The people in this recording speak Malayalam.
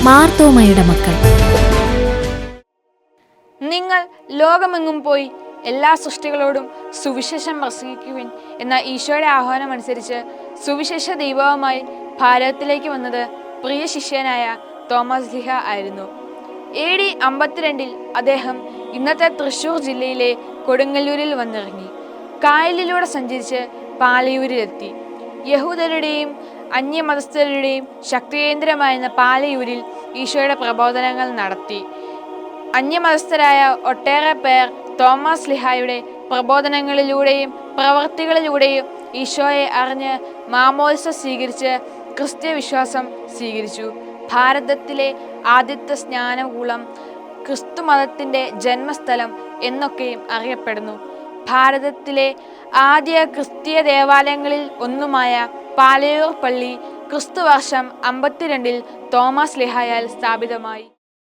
മാർത്തോമയുടെ മക്കൾ. നിങ്ങൾ ലോകമെങ്ങും പോയി എല്ലാ സൃഷ്ടികളോടും സുവിശേഷം പ്രസംഗിക്കുവിൻ എന്ന ഈശോയുടെ ആഹ്വാനം അനുസരിച്ച് സുവിശേഷ ദൈവവുമായി ഭാരതത്തിലേക്ക് വന്നത് പ്രിയ ശിഷ്യനായ തോമസ് ലീഹ ആയിരുന്നു. AD 52 അദ്ദേഹം ഇന്നത്തെ തൃശ്ശൂർ ജില്ലയിലെ കൊടുങ്ങല്ലൂരിൽ വന്നിറങ്ങി. കായലിലൂടെ സഞ്ചരിച്ച് പാലയൂരിലെത്തി. യഹൂദരുടെയും അന്യമതസ്ഥരുടെയും ശക്തികേന്ദ്രമായിരുന്ന പാലയൂരിൽ ഈശോയുടെ പ്രബോധനങ്ങൾ നടത്തി. അന്യമതസ്ഥരായ ഒട്ടേറെ പേർ തോമസ് ലീഹായുടെ പ്രബോധനങ്ങളിലൂടെയും പ്രവർത്തികളിലൂടെയും ഈശോയെ അറിഞ്ഞ് മാമോദിസ സ്വീകരിച്ച് ക്രിസ്ത്യ വിശ്വാസം സ്വീകരിച്ചു. ഭാരതത്തിലെ ആദ്യത്തെ സ്നാനകൂളം, ക്രിസ്തുമതത്തിൻ്റെ ജന്മസ്ഥലം എന്നൊക്കെയും അറിയപ്പെടുന്നു. ഭാരതത്തിലെ ആദ്യ ക്രിസ്തീയ ദേവാലയങ്ങളിൽ ഒന്നുമായ പാലയൂർ പള്ളി ക്രിസ്തുവർഷം 52 തോമസ് ലീഹായാൽ സ്ഥാപിതമായി.